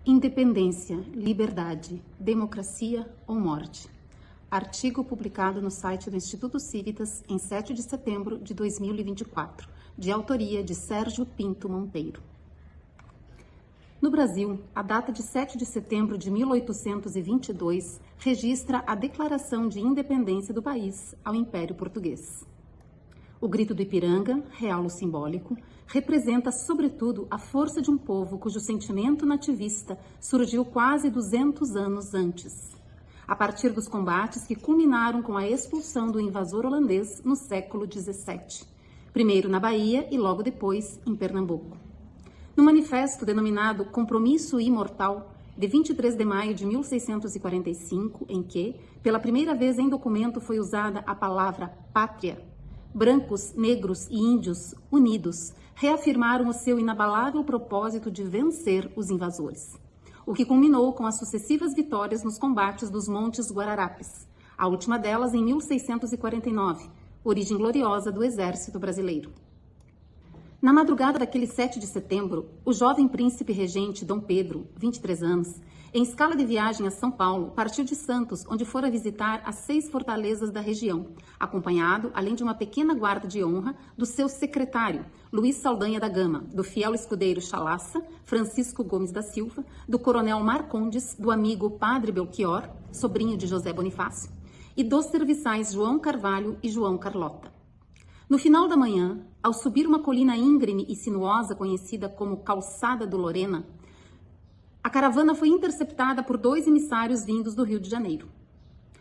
Independência, liberdade, democracia ou morte. Artigo publicado no site do Instituto Civitas em 7 de setembro de 2024, de autoria de Sérgio Pinto Monteiro. No Brasil, a data de 7 de setembro de 1822 registra a declaração de independência do país ao Império Português. O Grito do Ipiranga, real ou simbólico, representa, sobretudo, a força de um povo cujo sentimento nativista surgiu quase 200 anos antes, a partir dos combates que culminaram com a expulsão do invasor holandês no século XVII, primeiro na Bahia e logo depois em Pernambuco. No manifesto denominado Compromisso Imortal, de 23 de maio de 1645, em que, pela primeira vez em documento, foi usada a palavra pátria, brancos, negros e índios, unidos, reafirmaram o seu inabalável propósito de vencer os invasores, o que culminou com as sucessivas vitórias nos combates dos Montes Guararapes, a última delas em 1649, origem gloriosa do Exército Brasileiro. Na madrugada daquele 7 de setembro, o jovem príncipe regente Dom Pedro, 23 anos, em escala de viagem a São Paulo, partiu de Santos, onde fora visitar as 6 fortalezas da região, acompanhado, além de uma pequena guarda de honra, do seu secretário, Luiz Saldanha da Gama, do fiel escudeiro Chalaça, Francisco Gomes da Silva, do coronel Marcondes, do amigo Padre Belchior, sobrinho de José Bonifácio, e dos serviçais João Carvalho e João Carlota. No final da manhã, ao subir uma colina íngreme e sinuosa conhecida como Calçada do Lorena, a caravana foi interceptada por 2 emissários vindos do Rio de Janeiro.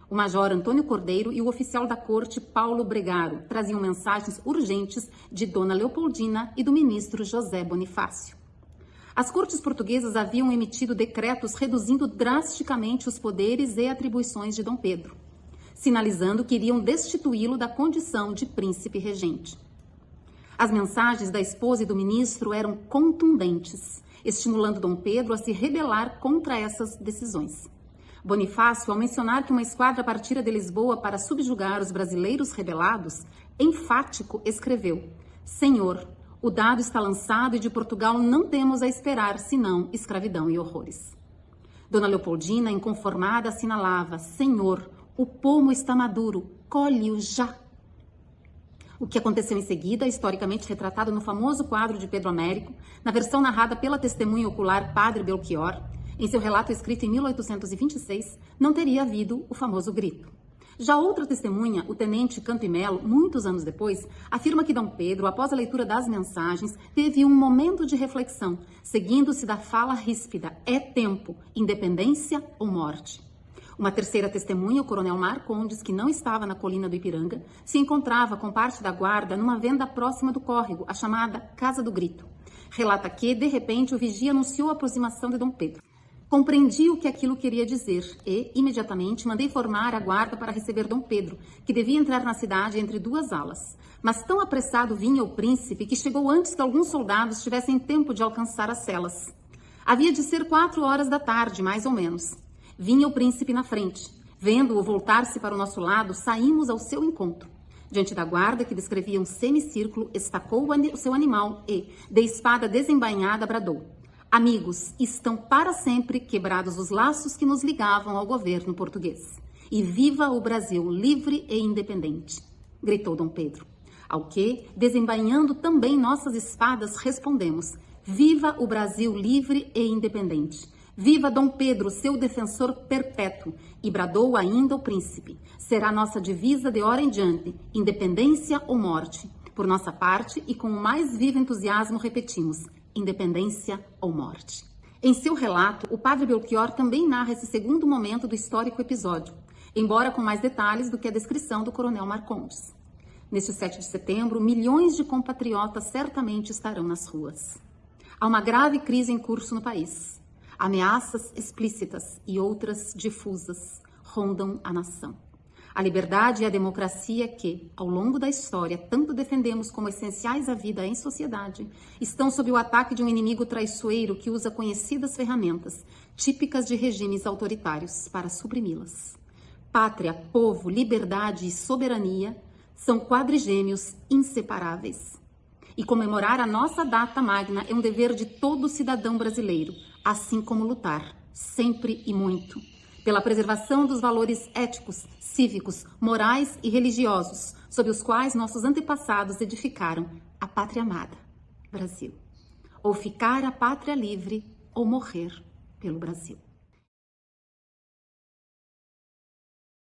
O major Antônio Cordeiro e o oficial da corte Paulo Bregaro traziam mensagens urgentes de Dona Leopoldina e do ministro José Bonifácio. As cortes portuguesas haviam emitido decretos reduzindo drasticamente os poderes e atribuições de Dom Pedro, sinalizando que iriam destituí-lo da condição de príncipe regente. As mensagens da esposa e do ministro eram contundentes, estimulando Dom Pedro a se rebelar contra essas decisões. Bonifácio, ao mencionar que uma esquadra partira de Lisboa para subjugar os brasileiros rebelados, enfático escreveu: Senhor, o dado está lançado e de Portugal não temos a esperar senão escravidão e horrores. Dona Leopoldina, inconformada, assinalava: Senhor, o pomo está maduro, colhe-o já. O que aconteceu em seguida, historicamente retratado no famoso quadro de Pedro Américo, na versão narrada pela testemunha ocular Padre Belchior, em seu relato escrito em 1826, não teria havido o famoso grito. Já outra testemunha, o tenente Campimelo, muitos anos depois, afirma que Dom Pedro, após a leitura das mensagens, teve um momento de reflexão, seguindo-se da fala ríspida: é tempo, independência ou morte. Uma terceira testemunha, o coronel Marcondes, que não estava na colina do Ipiranga, se encontrava com parte da guarda numa venda próxima do córrego, a chamada Casa do Grito. Relata que, de repente, o vigia anunciou a aproximação de Dom Pedro. Compreendi o que aquilo queria dizer e, imediatamente, mandei formar a guarda para receber Dom Pedro, que devia entrar na cidade entre 2 alas. Mas tão apressado vinha o príncipe que chegou antes que alguns soldados tivessem tempo de alcançar as celas. Havia de ser 4 horas da tarde, mais ou menos. Vinha o príncipe na frente. Vendo-o voltar-se para o nosso lado, saímos ao seu encontro. Diante da guarda, que descrevia um semicírculo, estacou o seu animal e, de espada desembainhada, bradou: Amigos, estão para sempre quebrados os laços que nos ligavam ao governo português. E viva o Brasil livre e independente! Gritou Dom Pedro. Ao que, desembainhando também nossas espadas, respondemos: Viva o Brasil livre e independente! Viva Dom Pedro, seu defensor perpétuo! E bradou ainda o príncipe: será nossa divisa de hora em diante, independência ou morte. Por nossa parte, e com o mais vivo entusiasmo, repetimos: independência ou morte. Em seu relato, o padre Belchior também narra esse segundo momento do histórico episódio, embora com mais detalhes do que a descrição do coronel Marcondes. Neste 7 de setembro, milhões de compatriotas certamente estarão nas ruas. Há uma grave crise em curso no país. Ameaças explícitas e outras difusas rondam a nação. A liberdade e a democracia que, ao longo da história, tanto defendemos como essenciais à vida em sociedade, estão sob o ataque de um inimigo traiçoeiro que usa conhecidas ferramentas, típicas de regimes autoritários, para suprimi-las. Pátria, povo, liberdade e soberania são quadrigêmeos inseparáveis. E comemorar a nossa data magna é um dever de todo cidadão brasileiro, assim como lutar, sempre e muito, pela preservação dos valores éticos, cívicos, morais e religiosos, sob os quais nossos antepassados edificaram a pátria amada, Brasil. Ou ficar a pátria livre, ou morrer pelo Brasil.